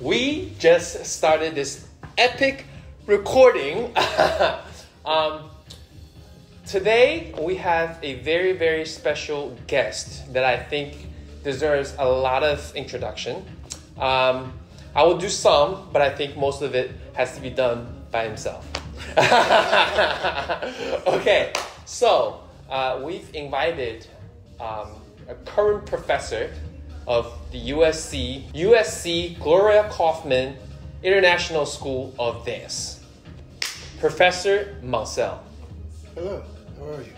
We just started this epic recording. Today we have a very, very special guest that I think deserves a lot of introduction. I will do some, but I think most of it has to be done by himself. Okay, so we've invited a current professor of the USC Gloria Kaufman International School of Dance, Professor Muncell. Hello, how are you?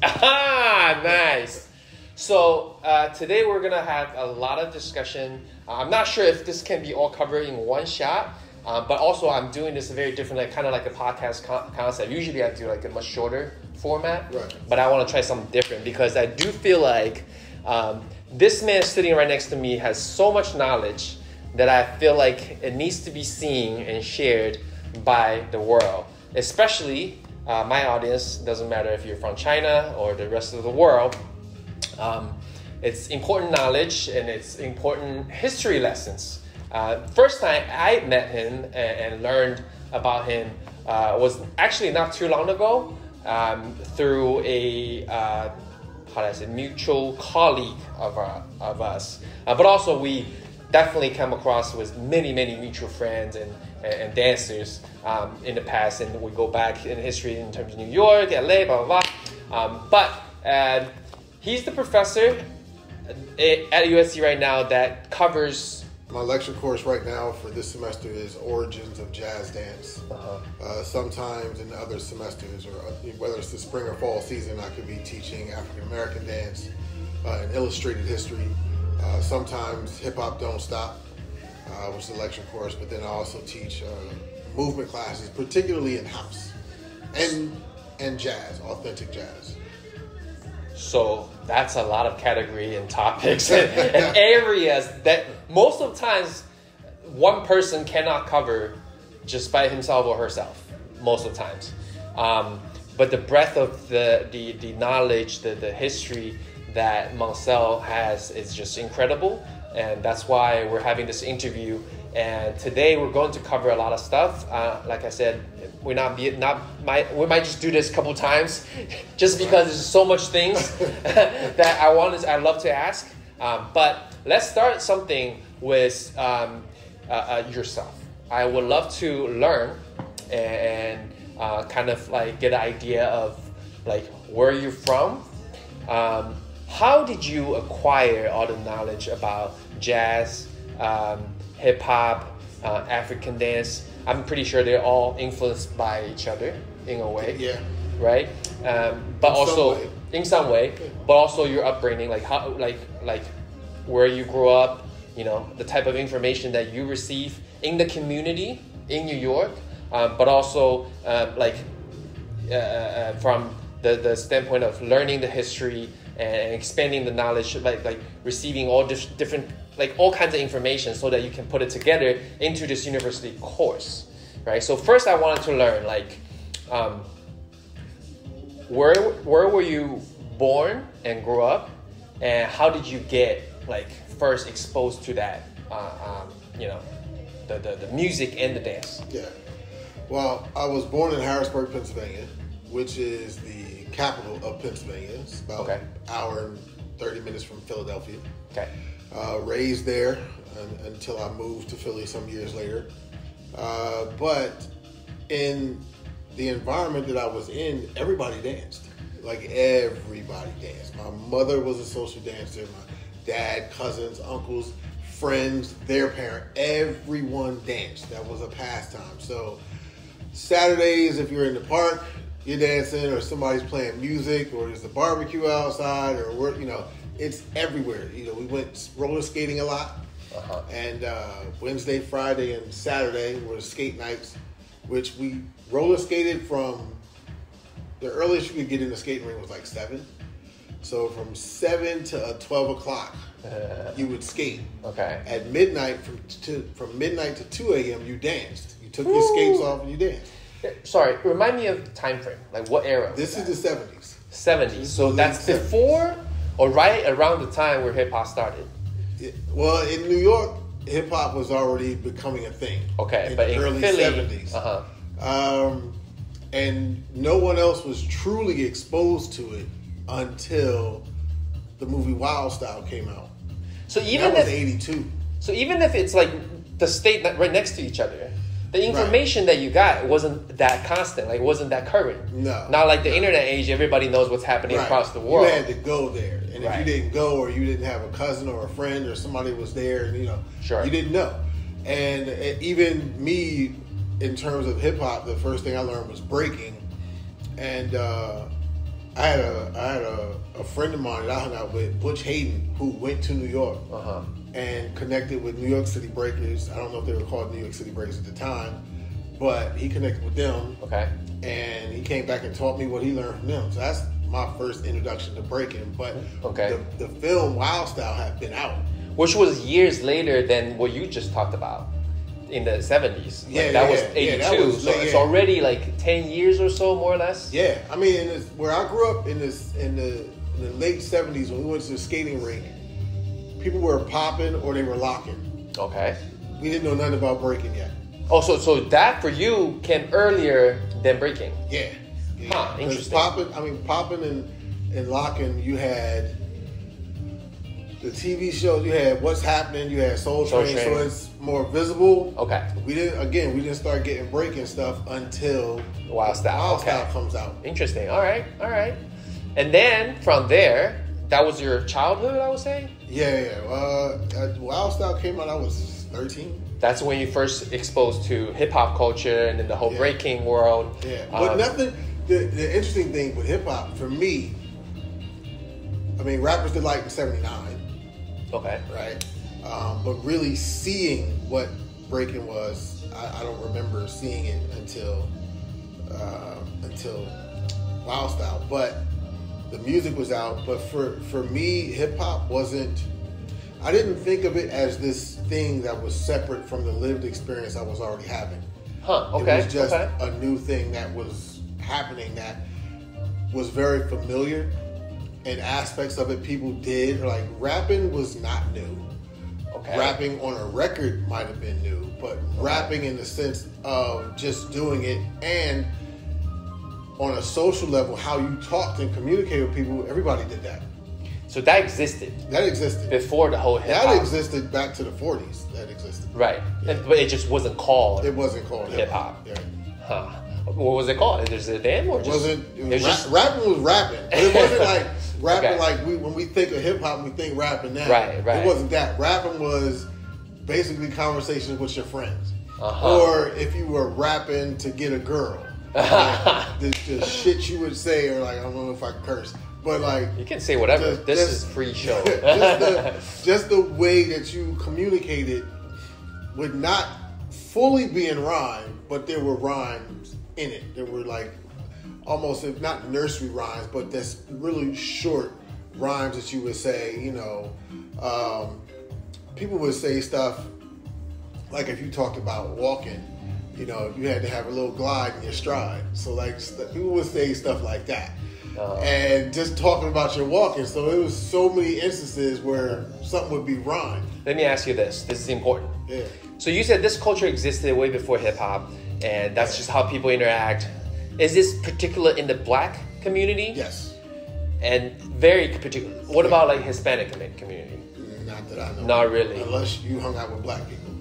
Ah, nice. So today we're gonna have a lot of discussion. I'm not sure if this can be all covered in one shot, but also I'm doing this very different, like kind of like a podcast concept. Usually I do like a much shorter format, right. But I want to try something different because I do feel like this man sitting right next to me has so much knowledge that I feel like it needs to be seen and shared by the world, especially my audience. Doesn't matter if you're from China or the rest of the world. It's important knowledge and it's important history lessons. First time I met him and learned about him was actually not too long ago through a mutual colleague of us. But also we definitely come across with many mutual friends and dancers in the past, and we go back in history in terms of New York, LA, blah, blah, blah. But he's the professor at USC right now that covers... My lecture course right now for this semester is Origins of Jazz Dance. Sometimes in other semesters, or whether it's the spring or fall season, I could be teaching African American dance and illustrated history. Sometimes Hip Hop Don't Stop, which is a lecture course, but then I also teach movement classes, particularly in house and jazz, authentic jazz. So that's a lot of category and topics and areas that most of the times one person cannot cover just by himself or herself, most of the times. But the breadth of the knowledge, the history that Muncell has is just incredible. And that's why we're having this interview. And today we're going to cover a lot of stuff. Like I said, we might just do this a couple times, just because there's so much things that I love to ask. But let's start something with yourself. I would love to learn and kind of like get an idea of like where you're from. How did you acquire all the knowledge about jazz, hip hop, African dance? I'm pretty sure they're all influenced by each other in a way. Yeah. Right. In some way, but also your upbringing, like how, like where you grew up, the type of information that you receive in the community in New York, but also from the standpoint of learning the history and expanding the knowledge, like receiving all different, like all kinds of information so that you can put it together into this university course, right? So first I wanted to learn, like, where were you born and grew up, and how did you get like first exposed to that, the music and the dance? Yeah. Well, I was born in Harrisburg, Pennsylvania, which is the capital of Pennsylvania. It's about an hour and 30 minutes from Philadelphia. Okay. Raised there until I moved to Philly some years later. But in the environment that I was in, everybody danced. Like everybody danced. My mother was a social dancer. My dad, cousins, uncles, friends, their parent, everyone danced. That was a pastime. So Saturdays, if you're in the park, you're dancing, or somebody's playing music, or there's a barbecue outside, or it's everywhere. We went roller skating a lot, and Wednesday, Friday, and Saturday were the skate nights, which we roller skated from the earliest you could get in the skating ring was like 7. So from 7 to 12 o'clock, you would skate. Okay. At midnight, from midnight to 2 a.m., you danced. You took your skates off and you danced. Sorry, remind me of the time frame. Like what era? This is the 70s. 70s. So that's before or right around the time where hip hop started? Well, in New York, hip hop was already becoming a thing. Okay, in but the in early Philly, 70s. And no one else was truly exposed to it until the movie Wild Style came out. So even that was if '82. So even if it's like the state right next to each other, the information that you got wasn't that constant, like it wasn't that current. No. Not like the internet age, everybody knows what's happening across the world. You had to go there. And if you didn't go, or you didn't have a cousin or a friend or somebody was there, and you didn't know. And even me, in terms of hip hop, the first thing I learned was breaking. And I had a friend of mine that I hung out with, Butch Hayden, who went to New York and connected with New York City Breakers. I don't know if they were called New York City Breakers at the time, but he connected with them. Okay. And he came back and taught me what he learned from them. So that's my first introduction to breaking. But the film Wild Style had been out. Which was years later than what you just talked about in the 70s. That was 82. So it's already like 10 years or so, more or less. Yeah. I mean, where I grew up in the late 70s, when we went to the skating rink, people were popping or they were locking. Okay. We didn't know nothing about breaking yet. Oh, so that for you came earlier than breaking? Yeah. Huh, interesting. Popping and locking, you had the TV shows, you had What's Happening, you had Soul Train, so it's more visible. Okay. We didn't start getting breaking stuff until Wild Style comes out. Interesting. All right. And then from there, that was your childhood, I would say? Yeah. Wild Style came out, I was 13. That's when you first exposed to hip hop culture and then the whole breaking world. Yeah, but nothing. The interesting thing with hip hop for me, I mean, Rappers Delight in '79. Okay. Right. But really seeing what breaking was, I don't remember seeing it until Wild Style. But the music was out. But for me, hip hop wasn't. I didn't think of it as this thing that was separate from the lived experience I was already having. Huh, okay. It was just a new thing that was happening that was very familiar, and aspects of it people did. Like, rapping was not new. Okay. Rapping on a record might have been new, but rapping in the sense of just doing it, and on a social level, how you talked and communicated with people, everybody did that. So that existed. Before the whole hip hop. That existed back to the 40s. That existed. Right. Yeah. But it just wasn't called. It wasn't called hip hop. Yeah. Huh. What was it called? Is it a name or just? Rapping was rapping. But it wasn't like rapping like when we think of hip hop, we think rapping now. Right. It wasn't that. Rapping was basically conversations with your friends, or if you were rapping to get a girl, like the shit you would say, or like I don't know if I curse. But like, you can say whatever. This is free show. just the way that you communicated would not fully be in rhyme, but there were rhymes in it. There were like almost, if not nursery rhymes, but that's really short rhymes that you would say. People would say stuff like if you talked about walking, you had to have a little glide in your stride. So like people would say stuff like that. And just talking about your walking. So it was so many instances where something would be rhymed. Let me ask you this. This is important. Yeah. So you said this culture existed way before hip hop, and that's just how people interact. Is this particular in the black community? Yes. And very particular. What about like Hispanic community? Not that I know. Not really. Unless you hung out with black people.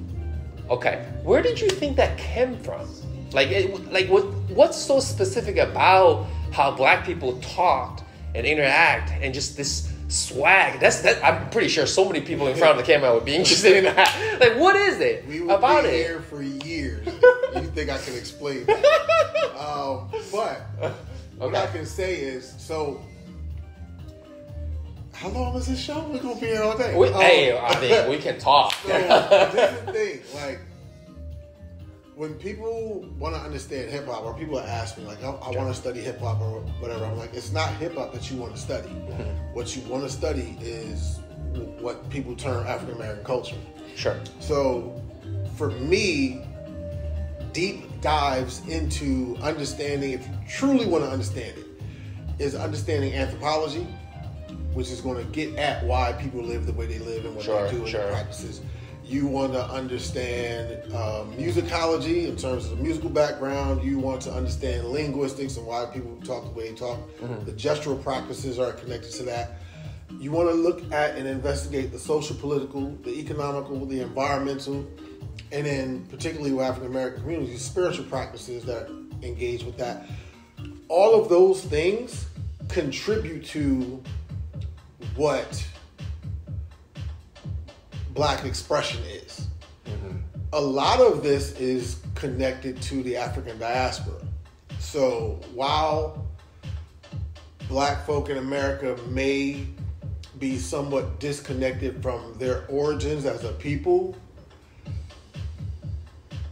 Okay. Where did you think that came from? What's so specific about how black people talked and interact and just this swag? I'm pretty sure so many people in front of the camera would be interested in that. Like, what is it we would about be it? Here for years. You think I can explain that? But what I can say is, so how long is this show? We're gonna be here all day. We can talk. So this is the thing, like. When people want to understand hip hop, or people ask me, like, I want to study hip hop or whatever, I'm like, it's not hip hop that you want to study. What you want to study is what people term African American culture. Sure. So, for me, deep dives into understanding, if you truly want to understand it, is understanding anthropology, which is going to get at why people live the way they live and what they do and their practices. You want to understand musicology in terms of the musical background. You want to understand linguistics and why people talk the way they talk. The gestural practices are connected to that. You want to look at and investigate the social, political, the economical, the environmental, and then particularly with African American communities, spiritual practices that engage with that. All of those things contribute to what Black expression is. A lot of this is connected to the African diaspora. So while Black folk in America may be somewhat disconnected from their origins as a people,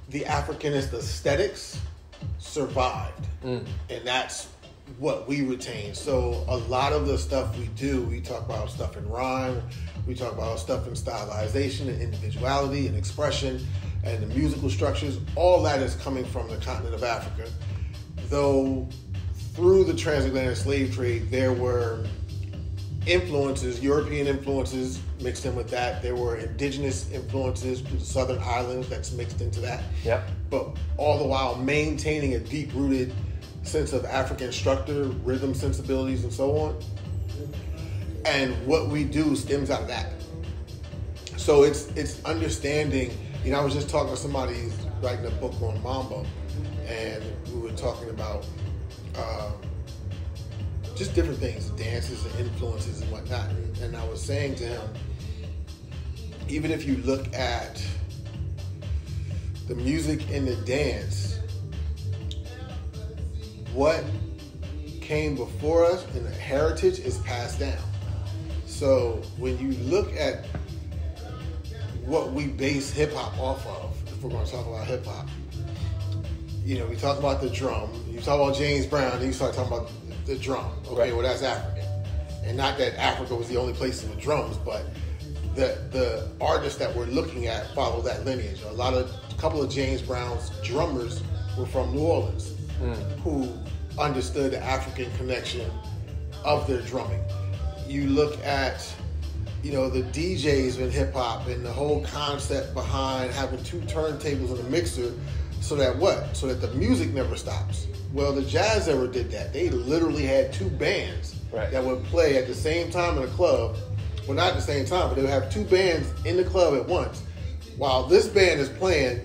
the Africanist aesthetics survived. And that's what we retain. So a lot of the stuff we do, we talk about stuff in rhyme, we talk about stuff in stylization and individuality and expression and the musical structures. All that is coming from the continent of Africa. Though through the transatlantic slave trade, there were influences, European influences mixed in with that. There were indigenous influences to the southern islands that's mixed into that. Yep. But all the while maintaining a deep-rooted sense of African structure, rhythm sensibilities, and so on. And what we do stems out of that. So it's understanding, I was just talking to somebody who's writing a book on Mambo, and we were talking about just different things, dances and influences and whatnot. And I was saying to him, even if you look at the music and the dance, what came before us and the heritage is passed down. So when you look at what we base hip hop off of, if we're going to talk about hip hop, we talk about the drum, you talk about James Brown, then you start talking about the drum. Okay, right. Well, that's African. And not that Africa was the only place with drums, but the artists that we're looking at follow that lineage. A couple of James Brown's drummers were from New Orleans, who understood the African connection of their drumming. You look at, the DJs in hip hop and the whole concept behind having two turntables and a mixer, so that what? So that the music never stops. Well, the jazz era did that. They literally had two bands that would play at the same time in a club. Well, not at the same time, but they would have two bands in the club at once. While this band is playing,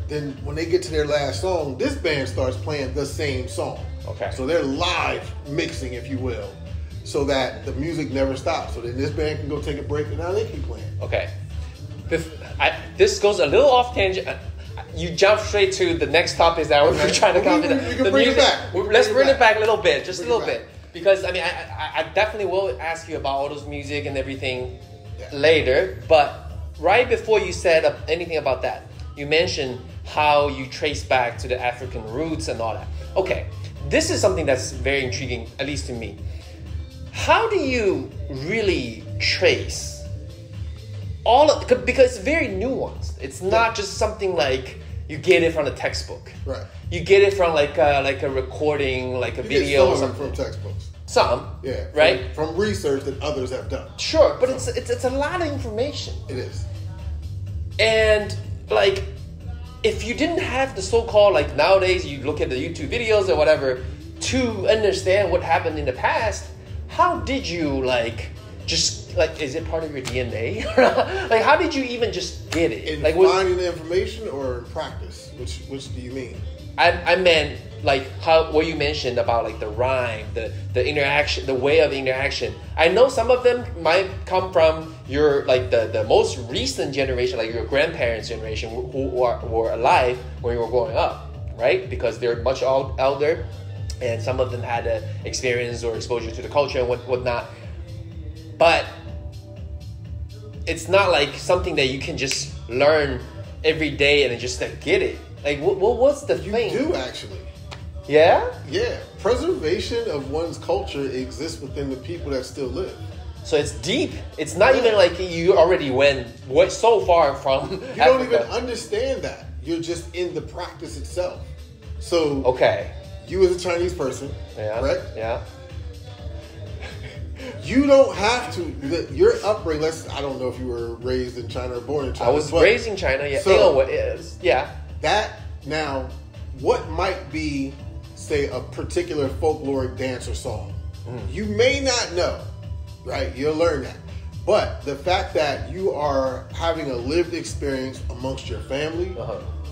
then when they get to their last song, this band starts playing the same song. Okay. So they're live mixing, if you will, so that the music never stops. So then this band can go take a break and now they keep playing. Okay. This goes a little off tangent. You jump straight to the next topic that we're trying to cover. You can bring it back. Let's bring it back a little bit, just a little bit. Because, I definitely will ask you about all those music and everything later. But right before you said anything about that, you mentioned how you trace back to the African roots and all that. Okay, this is something that's very intriguing, at least to me. How do you really trace because it's very nuanced. It's not just something like you get it from the textbook. Right. You get it from like a recording, like a video or something. From textbooks. Some. Yeah. Right? From research that others have done. Sure, but it's a lot of information. It is. And if you didn't have the so-called, nowadays you look at the YouTube videos or whatever to understand what happened in the past, how did you is it part of your DNA? How did you even just get it? In finding the information or in practice? Which do you mean? I meant what you mentioned about the rhyme, the interaction, the way of interaction. I know some of them might come from your the most recent generation, your grandparents' generation, who were alive when you were growing up, right? Because they're much older, and some of them had experience or exposure to the culture and whatnot. But it's not something that you can just learn every day and then just get it. What's the thing? You do actually. Yeah? Yeah. Preservation of one's culture exists within the people that still live. So it's deep. It's not even you already went so far from You don't even understand that. You're just in the practice itself. So okay. You as a Chinese person, correct? Yeah. You don't have to. Your upbringing. I don't know if you were raised in China or born in China. I was raised in China. Yeah. So, yeah. That now, what might be, say, a particular folkloric dance or song? You may not know, right? You'll learn that. But the fact that you are having a lived experience amongst your family,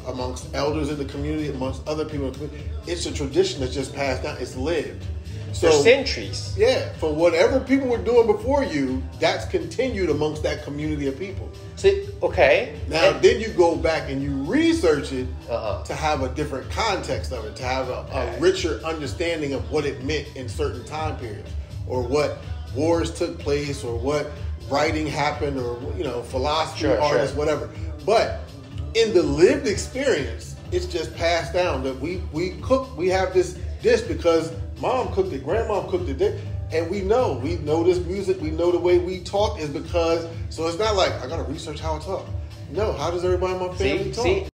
amongst elders in the community, amongst other people in the community, it's a tradition that's just passed down. It's lived. So, for centuries. Yeah. For whatever people were doing before you, that's continued amongst that community of people. See, okay. Now, then you go back and you research it to have a different context of it, to have a richer understanding of what it meant in certain time periods, or what wars took place, or what writing happened, or philosophy, artists, whatever. But in the lived experience, it's just passed down that we have this dish because mom cooked it, grandma cooked it, and we know this music, we know the way we talk is because, so it's not like I gotta research how I talk. No, how does everybody in my family talk?